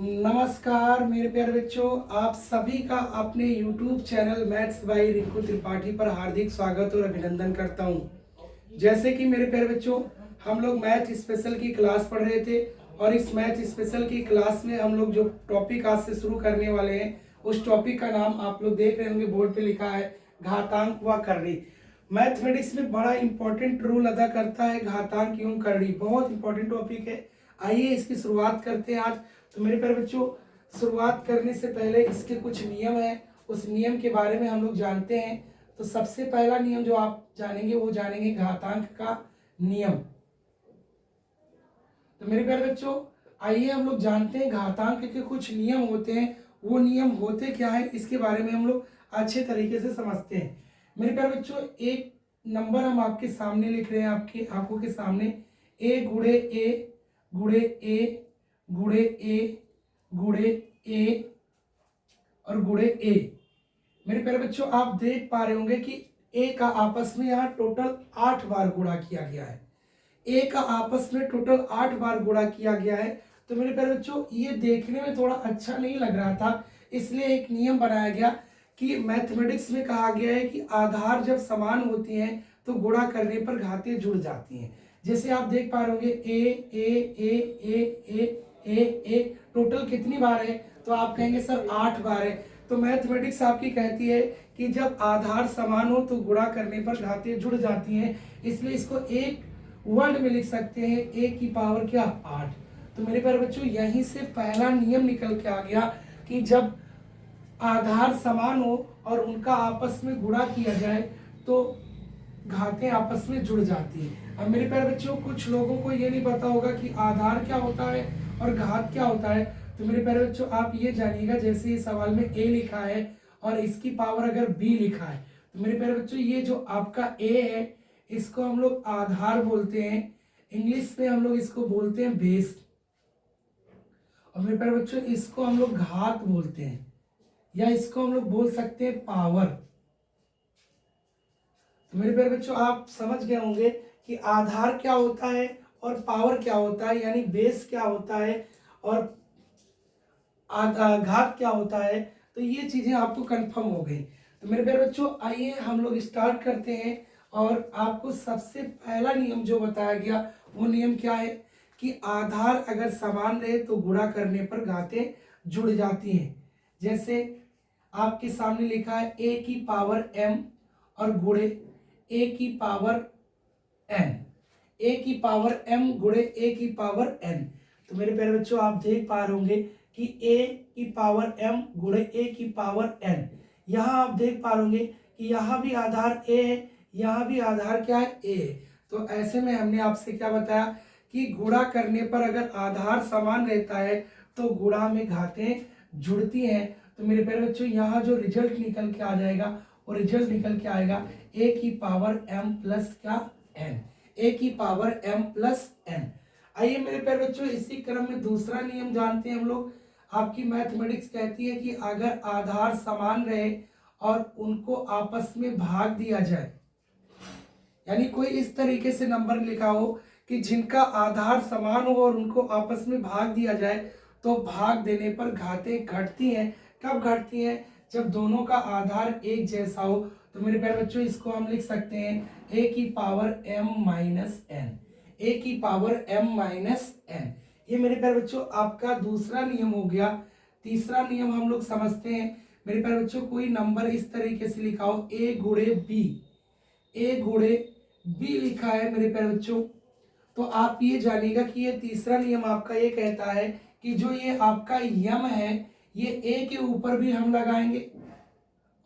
नमस्कार मेरे प्यारे बच्चों, आप सभी का अपने YouTube channel maths by Rinku Tripathi पर हार्दिक स्वागत और अभिनंदन करता हूं। जैसे कि मेरे प्यारे बच्चों, हम लोग मैथ स्पेशल की क्लास पढ़ रहे थे और इस मैथ स्पेशल की क्लास में हम लोग जो टॉपिक आज से शुरू करने वाले हैं, उस टॉपिक का नाम आप लोग देख रहे होंगे, बोर्ड पे लिखा है घातांक व करड़ी। मैथमेटिक्स में बड़ा इंपॉर्टेंट रोल अदा करता है घातांक एवं करड़ी, बहुत इंपॉर्टेंट टॉपिक है। आइए इसकी शुरुआत करते हैं आज। तो मेरे प्यारे बच्चों, शुरुआत करने से पहले इसके कुछ नियम हैं, उस नियम के बारे में हम लोग जानते हैं। तो सबसे पहला नियम जो आप जानेंगे वो जानेंगे घातांक का नियम। तो मेरे प्यारे बच्चों, आइए हम लोग जानते हैं घातांक के कुछ नियम होते हैं। वो नियम होते क्या है इसके बारे में हम लोग अच्छे तरीके से समझते हैं। मेरे प्यारे बच्चों, एक नंबर हम आपके सामने लिख रहे हैं, आपकी आंखों के सामने, ए गुड़े ए गुड़े ए गुड़े ए गुड़े ए और गुड़े ए। मेरे प्यारे बच्चों, आप देख पा रहे होंगे कि ए का आपस में यहाँ टोटल 8 बार गुणा किया गया है। ए का आपस में टोटल 8 बार गुणा किया गया है। तो मेरे प्यारे बच्चों, ये देखने में थोड़ा अच्छा नहीं लग रहा था, इसलिए एक नियम बनाया गया कि मैथमेटिक्स में कहा गया है कि आधार जब समान होती हैं तो गुणा करने पर घातें जुड़ जाती हैं। जैसे आप देख पा रहे होंगे ए ए ए ए ए ए ए टोटल कितनी बार है, तो आप कहेंगे सर 8 बार है। तो मैथमेटिक्स आपकी कहती है कि जब आधार समान हो तो गुणा करने पर घातें जुड़ जाती हैं, इसलिए इसको एक वर्ड में लिख सकते हैं ए की पावर क्या 8। तो मेरे प्यारे बच्चों, यहीं से पहला नियम निकल के आ गया कि जब आधार समान हो और उनका आपस में गुणा किया जाए तो घातें आपस में जुड़ जाती हैं। अब मेरे प्यारे बच्चों, कुछ लोगों को ये नहीं पता होगा कि आधार क्या होता है और घात क्या होता है। तो मेरे प्यारे बच्चों, आप ये जानिएगा, जैसे इस सवाल में ए लिखा है और इसकी पावर अगर बी लिखा है, तो मेरे प्यारे बच्चों ये जो आपका ए है इसको हम लोग आधार बोलते हैं, इंग्लिश में हम लोग इसको बोलते हैं बेस। और मेरे प्यारे बच्चों, इसको हम लोग घात बोलते हैं या इसको हम लोग बोल सकते हैं पावर। तो मेरे प्यारे बच्चों, आप समझ गए होंगे कि आधार क्या होता है और पावर क्या होता है, यानी बेस क्या होता है और घात क्या होता है। तो ये चीजें आपको कंफर्म हो गई। तो मेरे प्यारे बच्चों, आइए हम लोग स्टार्ट करते हैं। और आपको सबसे पहला नियम जो बताया गया वो नियम क्या है कि आधार अगर समान रहे तो गुणा करने पर घातें जुड़ जाती हैं। जैसे आपके सामने लिखा है ए की पावर एम और गुणे ए की पावर एन, ए की पावर एम गुणे ए की पावर एन। तो मेरे प्यारे बच्चों, आप देख पा रहे होंगे कि ए की पावर एम गुणे ए की पावर एन। यहाँ आप देख पा रहे होंगे कि यहाँ भी आधार ए है, यहाँ भी आधार क्या है ए है। तो ऐसे में हमने आपसे क्या बताया कि गुणा करने पर अगर आधार समान रहता है तो गुणा में घातें जुड़ती हैं। तो मेरे प्यारे बच्चों, यहाँ जो रिजल्ट निकल के आ जाएगा वो रिजल्ट निकल के आएगा ए की पावर एम प्लस क्या एन, ए की पावर एम प्लस एन। आइए मेरे प्यारे बच्चों, इसी क्रम में दूसरा नियम जानते हैं हम लोग। आपकी मैथमेटिक्स कहती है कि अगर आधार समान रहे और उनको आपस में भाग दिया जाए, यानी कोई इस तरीके से नंबर लिखा हो कि जिनका आधार समान हो और उनको आपस में भाग दिया जाए, तो भाग देने पर घातें घटती हैं। कब घटती हैं? जब दोनों का आधार एक जैसा हो। तो मेरे प्यारे बच्चों, इसको हम लिख सकते हैं ए की पावर एम माइनस एन, ए की पावर एम माइनस एन। ये मेरे प्यारे बच्चों आपका दूसरा नियम हो गया। तीसरा नियम हम लोग समझते हैं। मेरे प्यारे बच्चों, कोई नंबर इस तरीके से लिखा हो ए गुणे बी, ए गुणे बी लिखा है मेरे प्यारे बच्चों, तो आप ये जानिएगा कि ये तीसरा नियम आपका ये कहता है कि जो ये आपका यम है ये ए के ऊपर भी हम लगाएंगे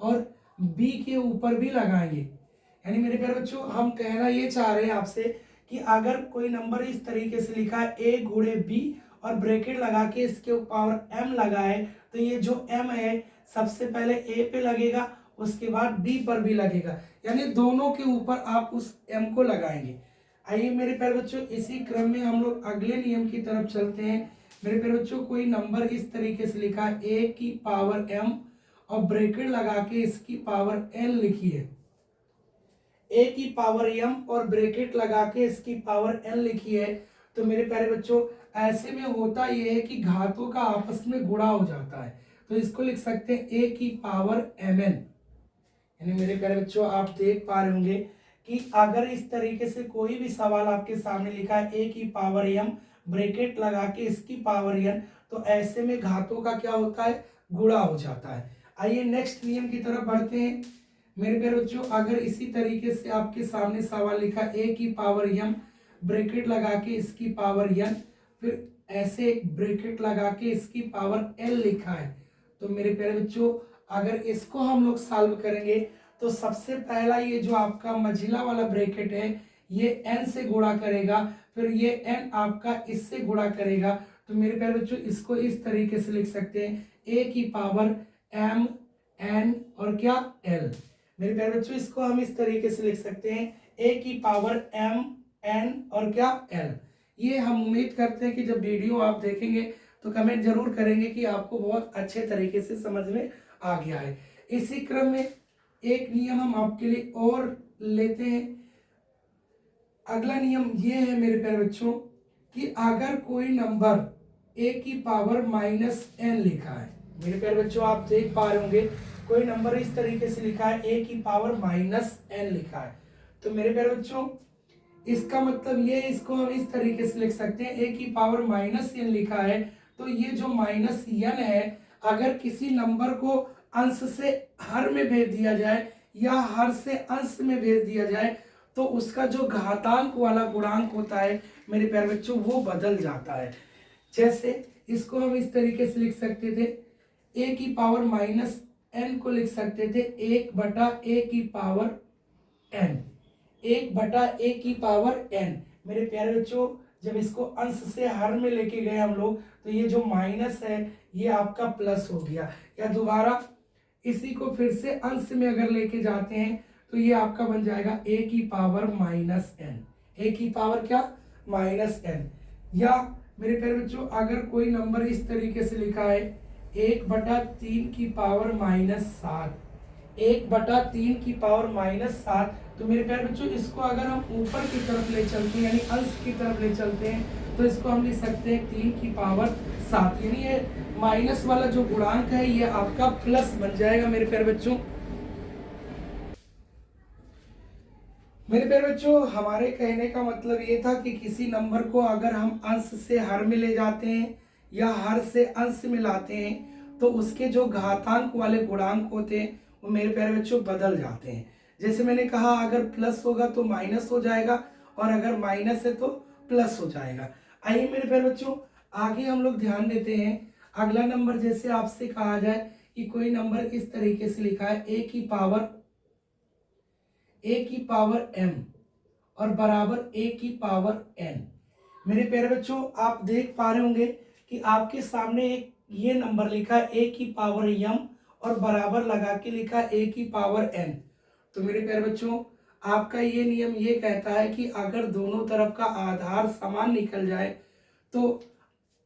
और बी के ऊपर भी लगाएंगे। यानी मेरे प्यारे बच्चों, हम कहना ये चाह रहे हैं आपसे कि अगर कोई नंबर इस तरीके से लिखा है ए गुणे बी और ब्रैकेट लगा के इसके पावर एम लगा है, तो ये जो एम है सबसे पहले ए पे लगेगा, उसके बाद बी पर भी लगेगा, यानी दोनों के ऊपर आप उस एम को लगाएंगे। आइए मेरे प्यारे बच्चों, इसी क्रम में हम लोग अगले नियम की तरफ चलते हैं। मेरे प्यारे बच्चों, कोई नंबर इस तरीके से लिखा है ए की पावर एम और ब्रैकेट लगा के इसकी पावर एन लिखी है, ए की पावर एम और ब्रैकेट लगा के इसकी पावर एन लिखी है। तो मेरे प्यारे बच्चों ऐसे में होता ये है कि घातों का आपस में गुणा हो जाता है, तो इसको लिख सकते हैं a की पावर mn। यानी मेरे प्यारे बच्चों आप देख पा रहे होंगे कि अगर इस तरीके से कोई भी सवाल आपके सामने लिखा है a की पावर m ब्रैकेट लगा के इसकी पावर n, तो ऐसे में घातों का क्या होता है, गुणा हो जाता है। आइए नेक्स्ट नियम की तरफ बढ़ते हैं। मेरे प्यारे बच्चों अगर इसी तरीके से आपके सामने सवाल लिखा a की पावर m ब्रैकेट लगा के इसकी पावर n, फिर ऐसे एक ब्रैकेट लगा के इसकी पावर l लिखा है, तो मेरे प्यारे बच्चों अगर इसको हम लोग सॉल्व करेंगे तो सबसे पहला ये जो आपका मझिला वाला ब्रैकेट है ये n से गुणा करेगा, फिर ये n आपका इससे गुणा करेगा। तो मेरे प्यारे बच्चों इसको इस तरीके से लिख सकते हैं a की पावर m n और क्या l। मेरे प्यारे बच्चों इसको हम इस तरीके से लिख सकते हैं a की पावर m n और क्या l। ये हम उम्मीद करते हैं कि जब वीडियो आप देखेंगे तो कमेंट जरूर करेंगे कि आपको बहुत अच्छे तरीके से समझ में आ गया है। इसी क्रम में एक नियम हम आपके लिए और लेते हैं। अगला नियम ये है मेरे प्यारे बच्चों कि अगर कोई नंबर a की पावर -n लिखा है, मेरे प्यारे बच्चों आप देख पा रहे होंगे कोई नंबर इस तरीके से लिखा है a की पावर -n लिखा है, तो मेरे प्यारे बच्चों इसका मतलब ये, इसको हम इस तरीके से लिख सकते हैं a की पावर -n लिखा है, तो ये जो -n है अगर किसी नंबर को अंश से हर में भेज दिया जाए या हर से अंश में भेज दिया जाए तो उसका जो घातांक वाला गुणांक होता है मेरे प्यारे बच्चों वो बदल जाता है। जैसे इसको हम इस तरीके से लिख सकते थे a की पावर -n को लिख सकते थे 1/a की पावर n, 1/a की पावर n। मेरे प्यारे बच्चों जब इसको अंश से हर में लेके गए हम लोग तो ये जो माइनस है ये आपका प्लस हो गया, या दोबारा इसी को फिर से अंश में अगर लेके जाते हैं तो ये आपका बन जाएगा a की पावर -n, a की पावर क्या -n। या मेरे प्यारे बच्चों अगर कोई नंबर इस तरीके से लिखा है 1/3 की पावर -7, 1/3 की पावर -7, तो मेरे प्यारे बच्चों इसको अगर हम ऊपर की तरफ ले चलते हैं यानी अंश की तरफ ले चलते हैं तो इसको हम लिख सकते हैं 3 की पावर 7, यानी ये माइनस वाला जो गुणांक है ये आपका प्लस बन जाएगा। मेरे प्यारे बच्चों हमारे कहने का मतलब ये था कि किसी नंबर को अगर हम अंश से हर में ले जाते हैं या हर से अंश में लाते हैं तो उसके जो घातांक वाले गुणांक होते हैं वो मेरे प्यारे बच्चों बदल जाते हैं। जैसे मैंने कहा अगर प्लस होगा तो माइनस हो जाएगा और अगर माइनस है तो प्लस हो जाएगा। आइए मेरे प्यारे बच्चों आगे हम लोग ध्यान देते हैं। अगला नंबर जैसे आपसे कहा जाए कि कोई नंबर इस तरीके से लिखा है a की पावर m और बराबर a की पावर n। मेरे प्यारे बच्चों आप देख पा रहे होंगे कि आपके सामने एक ये नंबर लिखा है a की पावर m और बराबर लगा के लिखा है a की पावर n। तो मेरे प्यारे बच्चों आपका ये नियम ये कहता है कि अगर दोनों तरफ का आधार समान निकल जाए तो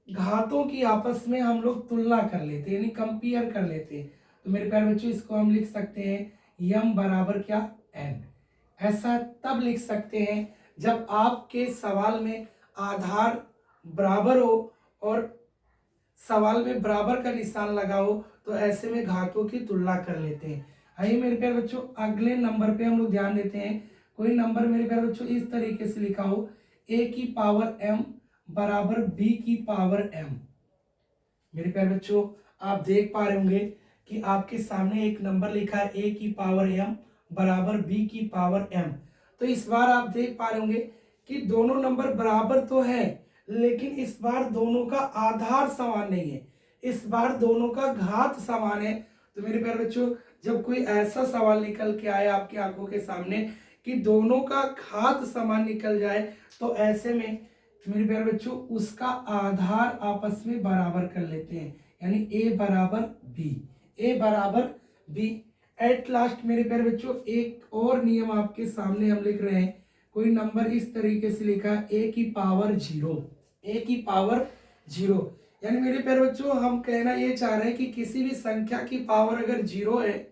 घातों की आपस में हम लोग तुलना कर लेते हैं यानी कंपेयर कर लेते हैं। तो मेरे प्यारे बच्चों इसको हम लिख सकते हैं m बराबर क्या n। ऐसा तब लिख सकते हैं जब आपके सवाल में आधार बराबर हो और सवाल में बराबर का निशान लगा हो, तो ऐसे में घातों की तुलना कर लेते हैं। आइए मेरे प्यारे बच्चों अगले नंबर पे हम लोग ध्यान देते हैं। कोई नंबर मेरे प्यारे बच्चों इस तरीके से लिखा हो a की पावर m बराबर b की पावर m। मेरे प्यारे बच्चों आप देख पा रहे होंगे कि आपके सामने एक नंबर लिखा है a की पावर m बराबर b की पावर m। तो इस बार आप देख पा रहे होंगे कि दोनों नंबर बराबर तो है लेकिन इस बार दोनों का आधार समान नहीं है, इस बार दोनों का घात समान है। तो मेरे प्यारे बच्चों जब कोई ऐसा सवाल निकल के आए आपकी आंखों के सामने कि दोनों का घात समान निकल जाए तो ऐसे में मेरे प्यारे बच्चों उसका आधार आपस में बराबर कर लेते हैं, यानी a बराबर b। एट लास्ट मेरे प्यारे बच्चों एक और नियम आपके सामने हम लिख रहे हैं। कोई नंबर इस तरीके से लिखा है a की पावर 0, यानी मेरे प्यारे बच्चों हम कहना ये चाह रहे हैं कि किसी भी संख्या की पावर अगर 0 है,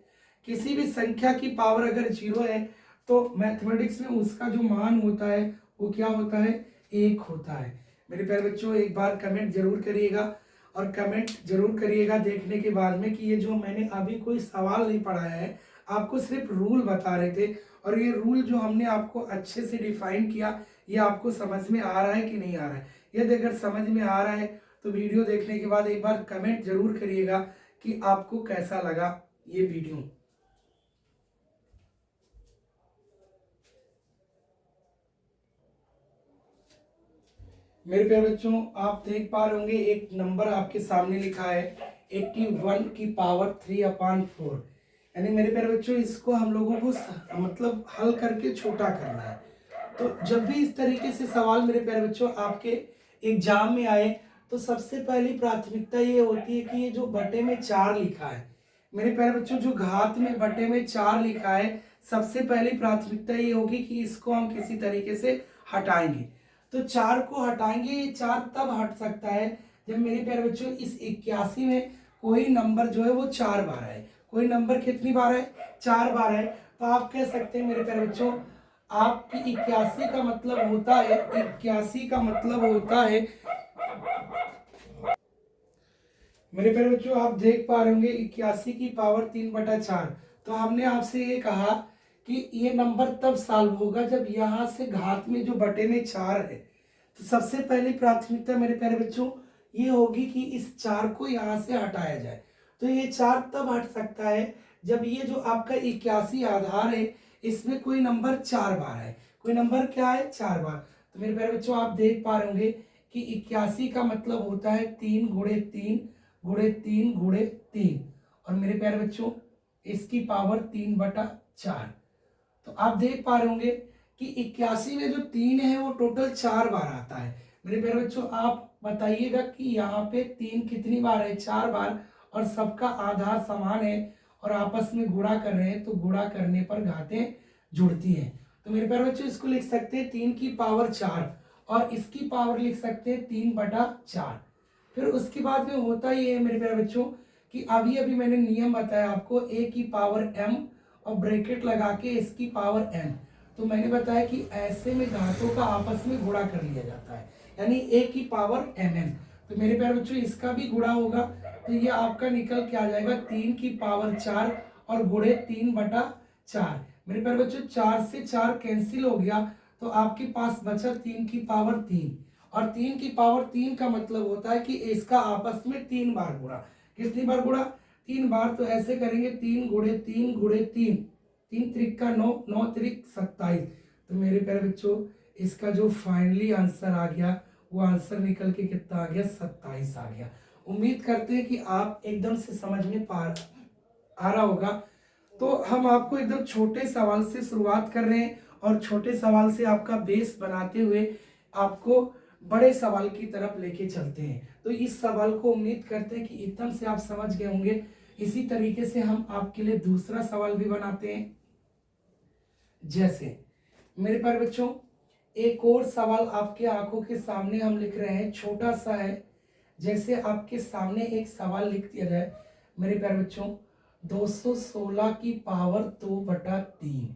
किसी भी संख्या की पावर अगर 0 है तो मैथमेटिक्स में उसका जो मान होता है वो क्या होता है 1 होता है। मेरे प्यारे बच्चों एक बार कमेंट जरूर करिएगा, और कमेंट जरूर करिएगा देखने के बाद में कि ये जो मैंने अभी कोई सवाल नहीं पढ़ाया है, आपको सिर्फ रूल बता रहे थे, और ये रूल जो हमने आपको अच्छे से डिफाइन किया, ये आपको समझ में आ रहा है कि नहीं आ रहा है। यदि अगर समझ में आ रहा है तो वीडियो देखने के बाद एक बार कमेंट जरूर करिएगा कि आपको कैसा लगा ये वीडियो। मेरे प्यारे बच्चों आप देख पा रहे होंगे एक नंबर आपके सामने लिखा है 81 की पावर 3/4। यानी मेरे प्यारे बच्चों इसको हम लोगों को मतलब हल करके छोटा करना है। तो जब भी इस तरीके से सवाल मेरे प्यारे बच्चों आपके एग्जाम में आए तो सबसे पहली प्राथमिकता ये होती है कि ये जो बटे में 4 लिखा है, मेरे प्यारे बच्चों जो घात में बटे में 4 लिखा है, सबसे पहली प्राथमिकता ये होगी कि इसको हम किसी तरीके से हटाएंगे। तो 4 को हटाएंगे, ये 4 तब हट सकता है जब मेरे प्यारे बच्चों इस 81 में कोई नंबर जो है वो 4 बार आए। कोई नंबर कितनी बार है? 4 बार है। तो आप कह सकते हैं मेरे प्यारे बच्चों आपकी 81 का मतलब होता है, 81 का मतलब होता है, मेरे प्यारे बच्चों आप देख पा रहे होंगे 81 की पावर 3/4। तो हमने आपसे ये कहा कि ये नंबर तब सॉल्व होगा जब यहाँ से घात में जो बटे में 4 है। तो सबसे पहली प्राथमिकता मेरे प्यारे बच्चों ये होगी कि इस 4 को यहाँ से हटाया जाए। तो ये 4 तब हट सकता है जब ये जो आपका 81 आधार है इसमें कोई नंबर 4 बार है। कोई नंबर क्या है? 4 बार। तो मेरे प्यारे बच्चों आप देख पा रहे होंगे कि 81 का मतलब होता है 3 गुणे 3 गुणे 3 गुणे 3, और मेरे प्यारे बच्चों इसकी पावर 3/4। तो आप देख पा रहे होंगे कि 81 में जो 3 है वो टोटल 4 बार आता है। मेरे प्यारे बच्चों आप बताइएगा कि यहाँ पे 3 कितनी बार है? 4 बार, और सबका आधार समान है और आपस में गुणा कर रहे हैं, तो गुणा करने पर घातें जुड़ती हैं। तो मेरे प्यारे बच्चों इसको लिख सकते हैं 3 की पावर 4, और इसकी पावर लिख सकते हैं 3/4। फिर उसके बाद में होता ये है मेरे प्यारे बच्चों कि अभी अभी मैंने नियम बताया आपको a की पावर m और ब्रैकेट लगा के इसकी पावर n। तो मैंने बताया कि ऐसे में घातों का आपस में गुणा कर लिया जाता है, यानी a की पावर mn। तो मेरे प्यारे बच्चों इसका भी गुणा होगा, तो ये आपका निकल के आ जाएगा 3 की पावर 4 और गुणे 3/4। मेरे प्यारे बच्चों 4 से 4 कैंसिल हो गया, तो आपके पास बचा 3 की पावर 3, और 3 की पावर 3 का मतलब होता है कि इसका आपस में 3 बार गुणा। कितनी बार गुणा? 3 बार। तो ऐसे करेंगे 3 गुणे 3 गुणे 3, 3 त्रिक का 9, 9 त्रिक 27। तो मेरे प्यारे बच्चों इसका जो फाइनली आंसर आ गया वो आंसर निकल के कितना आ गया? 27 आ गया। उम्मीद करते हैं कि आप एकदम से समझ में आ रहा होगा। तो हम आपको एकदम छोटे सवाल से शुरुआत कर रहे हैं, और छोटे सवाल से आपका बेस बनाते हुए आपको बड़े सवाल की तरफ लेके चलते हैं। तो इस सवाल को उम्मीद करते हैं कि एकदम से आप समझ गए होंगे। इसी तरीके से हम आपके लिए दूसरा सवाल भी बनाते हैं। जैसे मेरे प्यारे बच्चों एक और सवाल आपके आंखों के सामने हम लिख रहे हैं, छोटा सा है। जैसे आपके सामने एक सवाल लिख दिया जाए मेरे प्यारे बच्चों 216 की पावर 2/3,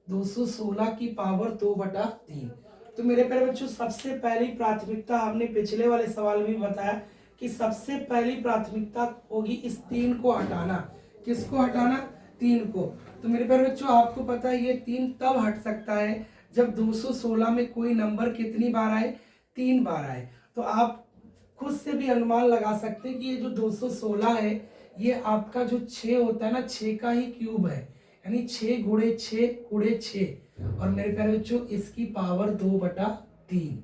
216 की पावर 2/3। तो मेरे प्यारे बच्चों सबसे पहली प्राथमिकता हमने पिछले वाले सवाल में बताया कि सबसे पहली प्राथमिकता होगी इस 3 को हटाना। किसको हटाना? 3 को। तो मेरे प्यारे बच्चों आपको पता है ये 3 तब हट सकता है जब 216 में कोई नंबर कितनी बार आए? 3 बार आए। तो आप खुद से भी अनुमान लगा सकते हैं कि ये जो 216 है ये आपका जो 6 होता है ना, 6 का ही क्यूब है, यानी 6 गुणे 6 गुणे 6, और मेरे प्यारे बच्चों इसकी पावर 2/3,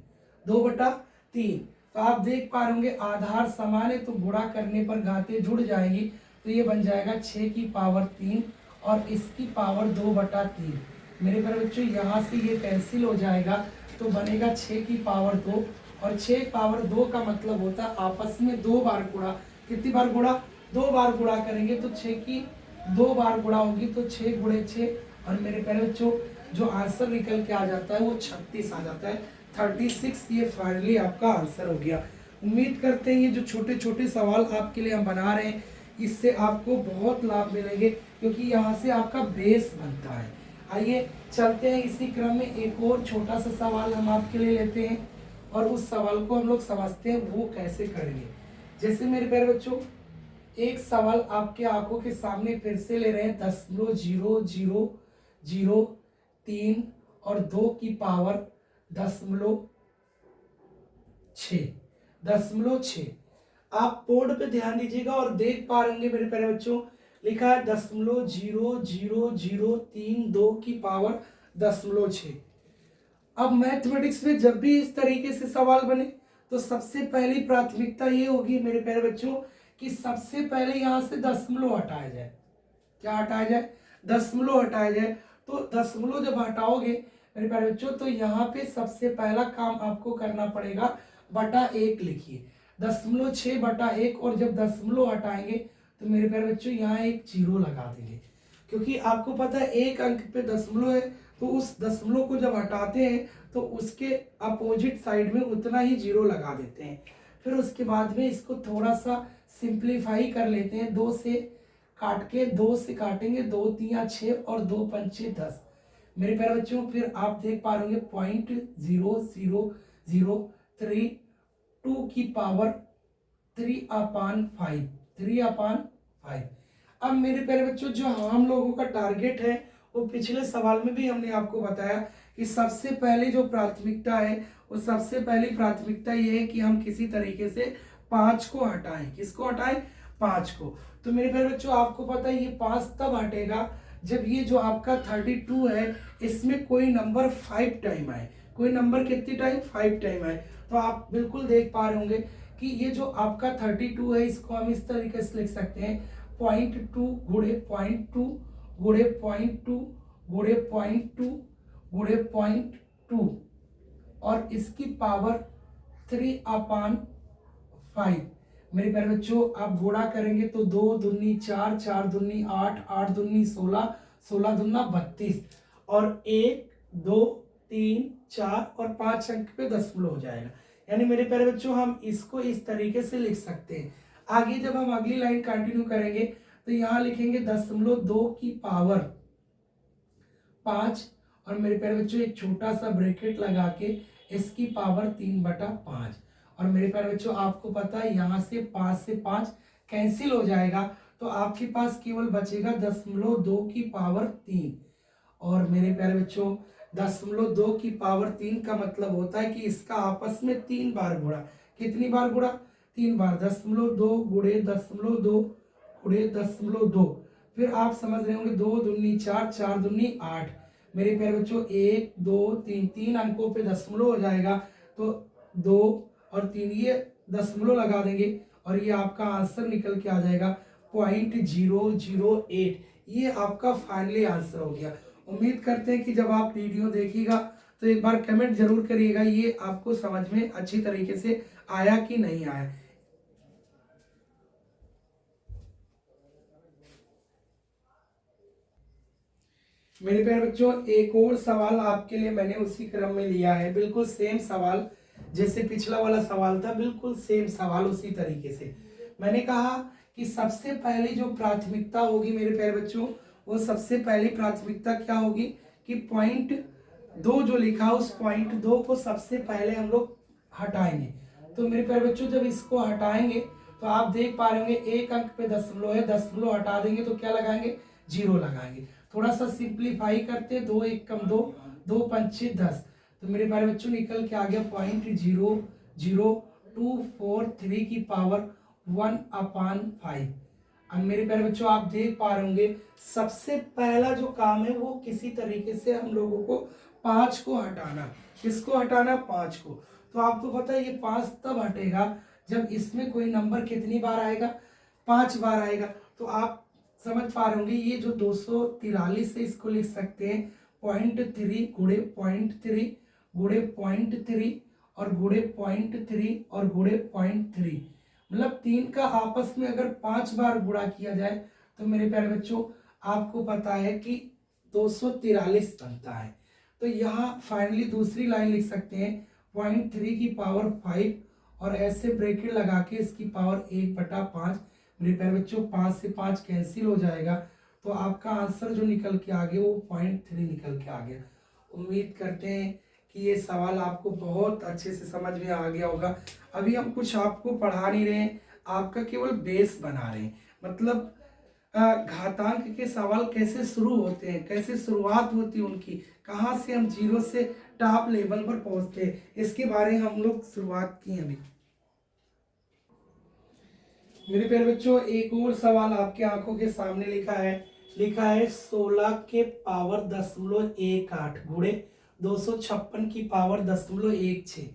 2/3। तो आप देख पा रहे होंगे आधार समान है तो गुणा करने पर घातें जुड़ जाएगी, तो ये बन जाएगा 6 की पावर 3 और इसकी पावर 2/3। मेरे प्यारे बच्चों यहाँ से ये कैंसिल हो जाएगा, तो बनेगा 6 की पावर 2, और 6 पावर 2 का मतलब होता है आपस में 2 बार गुणा। कितनी बार गुणा? 2 बार गुणा करेंगे तो 6 की 2 बार गुणा होगी, तो 6 गुणे 6, और मेरे प्यारे बच्चों जो आंसर निकल के आ जाता है वो 36 आ जाता है, 36। ये फाइनली आपका आंसर हो गया। उम्मीद करते हैं ये जो छोटे छोटे सवाल आपके लिए हम बना रहे हैं इससे आपको बहुत लाभ मिलेंगे, क्योंकि यहाँ से आपका बेस बनता है। आइए चलते हैं इसी क्रम में एक और छोटा सा सवाल हम आपके लिए लेते हैं। और उस सवाल को हम लोग समझते हैं वो कैसे करेंगे। जैसे मेरे प्यारे बच्चों, एक सवाल आपके आंखों के सामने फिर से ले रहे हैं, 10,0003 और 2 की पावर 0.6। आप बोर्ड पे ध्यान दीजिएगा और देख पा रहे होंगे मेरे प्यारे बच्चों, लिखा है 0.0003 2 की पावर 0.6। अब मैथमेटिक्स में जब भी इस तरीके से सवाल बने तो सबसे पहली प्राथमिकता ये होगी मेरे प्यारे बच्चों कि सबसे पहले यहां से दशमलव हटाया जाए। क्या हटाया जाए? दशमलव हटाया जाए। तो दशमलव जब हटाओगे मेरे प्यारे बच्चों तो यहाँ पे सबसे पहला काम आपको करना पड़ेगा, बटा 1 लिखिए। 0.6/1 और जब दशमलव हटाएंगे तो मेरे प्यारे बच्चों यहाँ एक जीरो लगा देंगे, क्योंकि आपको पता है एक अंक पे दशमलव है, तो उस दशमलव को जब हटाते हैं तो उसके अपोजिट साइड में उतना ही जीरो लगा देते हैं। फिर उसके बाद में इसको थोड़ा सा सिंप्लीफाई कर लेते हैं, 2 से काट के, 2 से काटेंगे, 2 3 6 और 2 5 10। मेरे प्यारे बच्चों फिर आप देख पा रहे होंगे 0.0003 की पावर 3/5। अब मेरे प्यारे बच्चों जो हम लोगों का टारगेट है वो पिछले सवाल में भी हमने आपको बताया कि सबसे पहले जो प्राथमिकता है वो सबसे पहली प्राथमिकता ये है कि हम किसी तरीके से 5 को हटाएं। किसको हटाएं? 5 को। तो मेरे प्यारे बच्चों आपको पता है ये 5 तब हटेगा जब ये जो आपका 32 है इसमें कोई नंबर 5 टाइम आए। कोई नंबर कितनी टाइम? 5 टाइम आए। तो आप बिल्कुल देख पा रहे होंगे कि ये जो आपका 32 है इसको हम इस तरीके से लिख सकते हैं 0.2 गुणे 0.2 गुणे 0.2 गुणे 0.2 गुणे 0.2 और इसकी पावर 3/5। मेरे प्यारे बच्चों आप गुणा करेंगे तो 2 दूनी 4, 4 दूनी 8, 8 दूनी 16, 16 दूना 32 और 1 2 3 4 और 5 अंक पे दशमलव हो जाएगा। यानी मेरे प्यारे बच्चों हम इसको इस तरीके से लिख सकते हैं। आगे जब हम अगली लाइन कंटिन्यू करेंगे तो यहाँ लिखेंगे 0.2 की पावर 5 और मेरे प्यारे बच्चों एक छोटा सा ब्रैकेट लगा के इसकी पावर 3/5। और मेरे प्यारे बच्चों आपको पता है यहाँ से 5 से 5 कैंसिल हो जाएगा तो आपके पास केवल बचेगा 0.2 की पावर 3। और मेरे प्यारे बच्चों 0.2 की पावर 3 का मतलब होता है कि इसका आपस में 3 बार गुणा। कितनी बार गुणा? 3 बार। 0.2 गुणे 0.2 गुणे 0.2। फिर आप समझ रहे होंगे 2 दूनी 4, 4 दूनी 8। मेरे प्यारे बच्चों 1 2 3 3 अंकों पे दशमलव हो जाएगा तो 2 और 3 ये दशमलव लगा देंगे और ये आपका आंसर निकल के आ जाएगा 0.008। ये आपका फाइनली आंसर हो गया। उम्मीद करते हैं कि जब आप वीडियो देखिएगा तो एक बार कमेंट जरूर करिएगा ये आपको समझ में अच्छी तरीके से आया कि नहीं आया। मेरे प्यारे बच्चों एक और सवाल आपके लिए मैंने उसी क्रम में लिया है, बिल्कुल सेम सवाल जैसे पिछला वाला सवाल था, बिल्कुल सेम सवाल उसी तरीके से। मैंने कहा कि सबसे पहली जो प्राथमिकता होगी मेरे प्यारे बच्चों वो सबसे पहली प्राथमिकता क्या होगी कि 0.2 जो लिखा उस 0.2 को सबसे पहले हम लोग हटाएंगे। तो मेरे प्यारे बच्चों जब इसको हटाएंगे तो आप देख पा रहे होंगे एक अंक पे दशमलव है, दशमलव हटा देंगे तो क्या लगाएंगे? जीरो लगाएंगे। थोड़ा सा सिंप्लीफाई करते 2 1 कम 2, 2 5 10। तो मेरे प्यारे बच्चों निकल के आ गया 0.00243 की पावर 1/5। अब मेरे प्यारे बच्चों आप देख पा रहे होंगे सबसे पहला जो काम है वो किसी तरीके से हम लोगों को 5 को हटाना। किसको हटाना? 5 को। तो आपको पता है ये 5 तब हटेगा जब इसमें कोई नंबर कितनी बार आएगा? 5 बार आएगा। तो आप समझ पा रहे होंगे ये जो 243 है इसको लिख सकते हैं 0.3 गुणे 0.3 गुणे 0.3 और गुणे 0.3 और गुणे 0.3। मतलब 3 का आपस में अगर 5 बार गुणा किया जाए तो मेरे प्यारे बच्चों आपको पता है कि 243 बनता है। तो यहाँ फाइनली दूसरी लाइन लिख सकते हैं 0.3 की पावर 5 और ऐसे ब्रैकेट लगा के इसकी पावर 1/5। मेरे प्यारे बच्चों 5 से 5 कैंसिल हो जाएगा तो आपका आंसर जो निकल के आ गया वो 0.3 निकल के आ गया। उम्मीद करते हैं कि ये सवाल आपको बहुत अच्छे से समझ में आ गया होगा। अभी हम कुछ आपको पढ़ा नहीं रहे हैं, आपका केवल बेस बना रहे हैं। मतलब घातांक के सवाल कैसे शुरू होते हैं, कैसे शुरुआत होती है उनकी, कहाँ से हम जीरो से टॉप लेवल पर पहुंचते हैं, इसके बारे में हम लोग शुरुआत की अभी। मेरे प्यारे बच्चों, एक और सवाल आपके आंखों के सामने लिखा है 16 के पावर 0.18 गुणे 256 की पावर 0.16।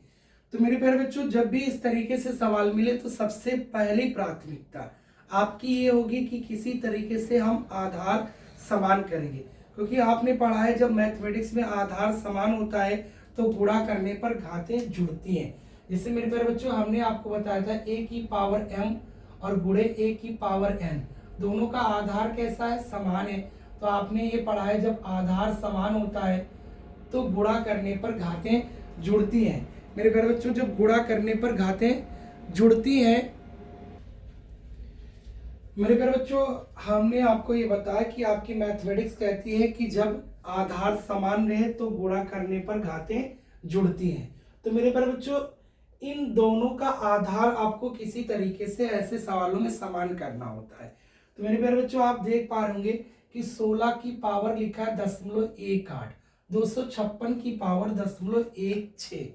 तो मेरे प्यारे बच्चों, जब भी इस तरीके से सवाल मिले तो सबसे पहली प्राथमिकता आपकी ये होगी कि किसी तरीके से हम आधार समान करेंगे, क्योंकि आपने पढ़ा है जब मैथमेटिक्स में आधार समान होता है तो गुणा करने पर घातें जुड़ती हैं। जैसे मेरे प्यारे बच्चों, हमने आपको बताया था a की पावर m और गुणे a की पावर n, दोनों का आधार कैसा है, समान है। तो आपने ये पढ़ा है जब आधार समान होता है तो गुणा करने पर घातें जुड़ती हैं। मेरे प्यारे बच्चों, जब गुणा करने पर घातें जुड़ती हैं, मेरे प्यारे बच्चों, हमने आपको ये बताया कि आपकी मैथमेटिक्स कहती है कि जब आधार समान रहे तो गुणा करने पर घातें जुड़ती हैं। तो मेरे प्यारे बच्चों, इन दोनों का आधार आपको किसी तरीके से ऐसे सवालों में समान करना होता है। तो मेरे प्यारे बच्चों, आप देख पा रहे होंगे कि 16 की पावर लिखा है 0.18, 256 की पावर 0.16।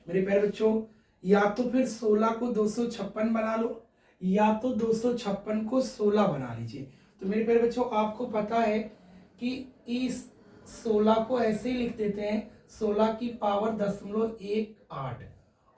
मेरे प्यारे बच्चों, या तो फिर 16 को 256 बना लो या तो 256 को 16 बना लीजिए। तो मेरे प्यारे बच्चों, आपको पता है कि इस 16 को ऐसे ही लिख देते हैं 16 की पावर 0.18।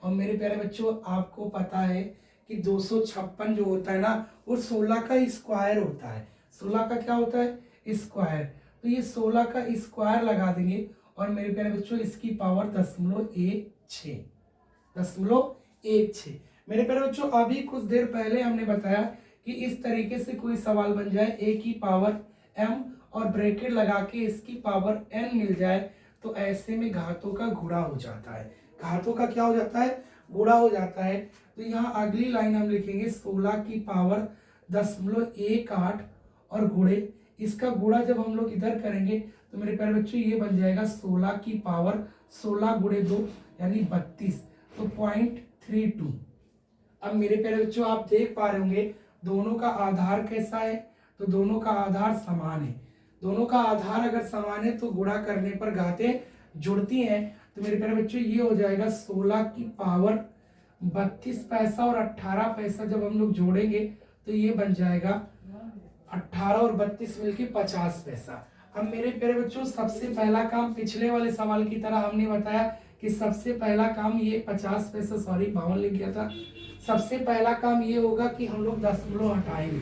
और मेरे प्यारे बच्चों, आपको पता है कि 256 जो होता है ना, वो 16 का स्क्वायर होता है। 16 का क्या होता है, स्क्वायर। तो ये 16 का स्क्वायर लगा देंगे और मेरे प्यारे बच्चों इसकी पावर 0.16। मेरे प्यारे बच्चों, अभी कुछ देर पहले हमने बताया कि इस तरीके से कोई सवाल बन जाए a की पावर m और ब्रैकेट लगा के इसकी पावर n मिल जाए तो ऐसे में घातों का गुणा हो जाता है। घातों का क्या हो जाता है, गुणा हो जाता है। तो यहाँ अगली लाइन हम लिखेंगे 16 की पावर 0.18 और गुणे, इसका गुणा जब हम लोग इधर करेंगे तो मेरे प्यारे बच्चों ये बन जाएगा 16 की पावर 16 गुणे 2 यानी 32, तो 0.32। अब मेरे प्यारे बच्चों, आप देख पा रहे होंगे दोनों का आधार कैसा है, तो दोनों का आधार समान है। दोनों का आधार अगर समान है तो गुणा करने पर घातें जुड़ती हैं। तो मेरे प्यारे बच्चों ये हो जाएगा 16 की पावर 32 पैसा और 18 पैसा जब हम लोग जोड़ेंगे तो ये बन जाएगा 18 और 32 मिलके 50 पैसा। अब मेरे प्यारे बच्चों, सबसे पहला काम पिछले वाले सवाल की तरह हमने बताया कि सबसे पहला काम ये 50 पैसा, सॉरी 52 लिख गया था। सबसे पहला काम ये होगा कि हम लोग दशमलव हटाएंगे,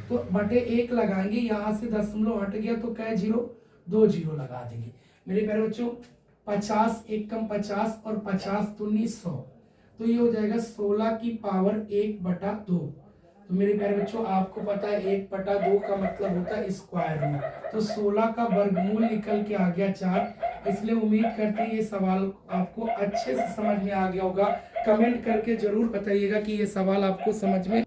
तो बटे 1 लगाएंगे, यहाँ से दशमलव हट गया तो कै जीरो, 2 जीरो लगा देंगे। मेरे प्यारे बच्चों, 50 एक कम 50 और 50 दूनी 100, तो ये हो जाएगा 16 की पावर 1/2। तो मेरे प्यारे बच्चों, आपको पता है 1/2 का मतलब होता है स्क्वायर रूट, तो 16 का वर्गमूल निकल के आ गया 4। इसलिए उम्मीद करते हैं ये सवाल आपको अच्छे से समझ में आ गया होगा। कमेंट करके जरूर बताइएगा कि ये सवाल आपको समझ में।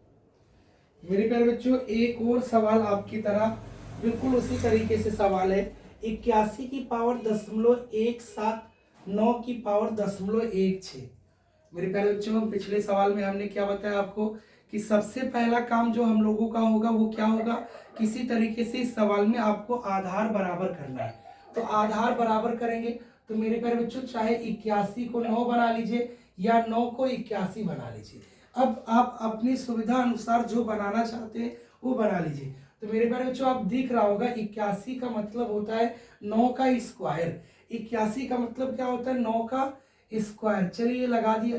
मेरे प्यारे बच्चों, एक और सवाल आपकी तरह बिल्कुल उसी तरीके से सवाल है 81 की पावर 0.17, 9 की पावर 0.16। मेरे प्यारे बच्चों, पिछले सवाल में हमने क्या बताया आपको कि सबसे पहला काम जो हम लोगों का होगा वो क्या होगा, किसी तरीके से इस सवाल में आपको आधार बराबर करना है। तो आधार बराबर करेंगे तो मेरे प्यारे बच्चों, चाहे 81 को 9 बना लीजिए या 9 को 81 बना लीजिए। अब आप अपनी सुविधा अनुसार जो बनाना चाहते हैं वो बना लीजिए। तो मेरे प्यारे बच्चों, आप दिख रहा होगा 81 का मतलब होता है 9 का स्क्वायर। 81 का मतलब क्या होता है, 9 का स्क्वायर। चलिए लगा दिया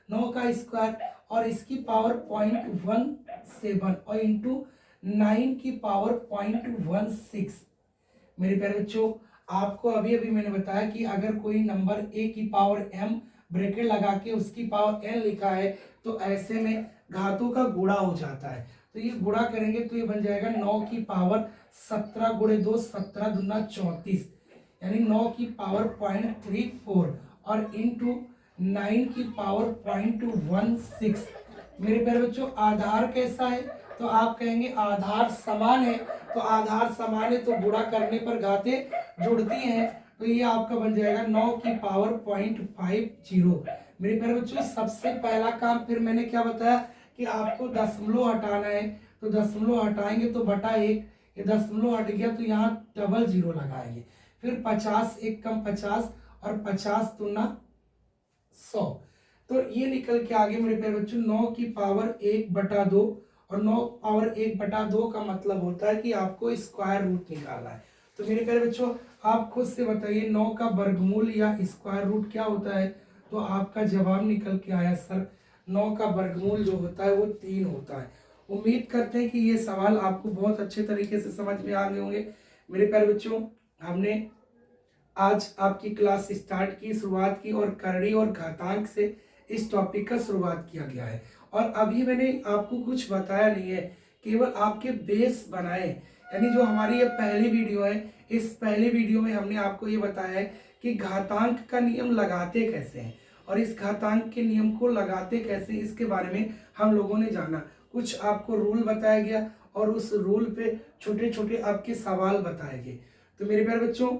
9 का स्क्वायर और इसकी पावर 0.17 और इंटू 9 की पावर 0.16। मेरे प्यारे बच्चों, आपको अभी अभी मैंने बताया कि अगर कोई नंबर a की पावर m ब्रैकेट लगा के उसकी पावर n लिखा है तो ऐसे में घातों का गुणा हो जाता है। तो ये गुणा करेंगे तो ये बन जाएगा 9 की पावर 17 गुणे 2, 17 दूना 34 यानी 9 की पावर 0.34 और इंटू 9 की पावर 0.16। मेरे प्यारे बच्चों, आधार कैसा है, तो आप कहेंगे आधार समान है। तो आधार समान है तो गुणा करने पर घातें जुड़ती हैं। तो ये आपका बन जाएगा 9 की पावर 0.50। मेरे प्यारे बच्चों सबसे पहला काम फिर मैंने क्या बताया कि आपको दशमलव हटाना है, तो दशमलव हटाएंगे तो बटा 1, ये दशमलव हट गया तो यहाँ डबल जीरो लगाएंगे। फिर 50 एक कम 50 और 50 दूना 100, तो ये निकल के आगे मेरे प्यारे बच्चों 9 की पावर 1/2, और 9 पावर 1/2 का मतलब होता है कि आपको स्क्वायर रूट निकालना है। तो मेरे प्यारे बच्चों आप खुद से बताइए 9 का वर्गमूल या स्क्वायर रूट क्या होता है, तो आपका जवाब निकल के आया सर 9 का वर्गमूल जो होता है वो 3 होता है। उम्मीद करते हैं कि ये सवाल आपको बहुत अच्छे तरीके से समझ में आ गए होंगे। मेरे प्यारे बच्चों हमने आज आपकी क्लास स्टार्ट की, शुरुआत की, और करड़ी और घातांक से इस टॉपिक का शुरुआत किया गया है। और अभी मैंने आपको कुछ बताया नहीं है, केवल आपके बेस बनाए, यानी जो हमारी ये पहली वीडियो है, इस पहले वीडियो में हमने आपको ये बताया है कि घातांक का नियम लगाते कैसे हैं, और इस घातांक के नियम को लगाते कैसे इसके बारे में हम लोगों ने जाना। कुछ आपको रूल बताया गया और उस रूल पे छोटे छोटे आपके सवाल बताए गए। तो मेरे प्यारे बच्चों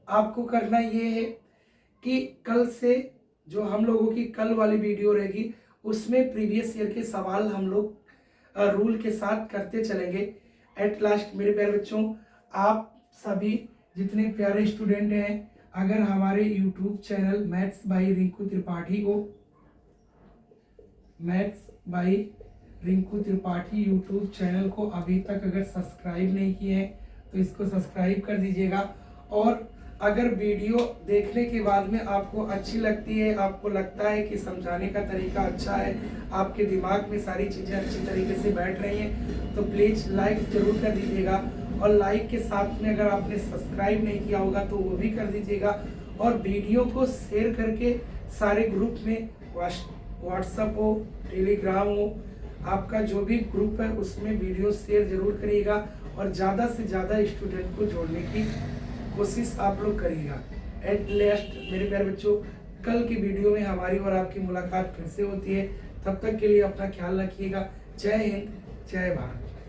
आपको करना ये है कि कल से जो हम लोगों की कल वाली वीडियो रहेगी उसमें प्रीवियस ईयर के सवाल हम लोग रूल के साथ करते चलेंगे। एट लास्ट मेरे प्यारे बच्चों आप सभी जितने प्यारे स्टूडेंट हैं, अगर हमारे YouTube channel maths by Rinku Tripathi YouTube channel को अभी तक अगर सब्सक्राइब नहीं किए हैं तो इसको सब्सक्राइब कर दीजिएगा। और अगर वीडियो देखने के बाद में आपको अच्छी लगती है, आपको लगता है कि समझाने का तरीका अच्छा है, आपके दिमाग में सारी चीज़ें अच्छी तरीके से बैठ रही हैं, तो प्लीज़ लाइक ज़रूर कर दीजिएगा। और लाइक के साथ में अगर आपने सब्सक्राइब नहीं किया होगा तो वो भी कर दीजिएगा। और वीडियो को शेयर करके सारे ग्रुप में, व्हाट्सएप हो, टेलीग्राम हो, आपका जो भी ग्रुप है उसमें वीडियो शेयर जरूर करिएगा, और ज़्यादा से ज़्यादा स्टूडेंट को जोड़ने की कोशिश आप लोग करिएगा। एट लास्ट मेरे प्यारे बच्चों कल की वीडियो में हमारी और आपकी मुलाकात फिर से होती है। तब तक के लिए अपना ख्याल रखिएगा। जय हिंद, जय भारत।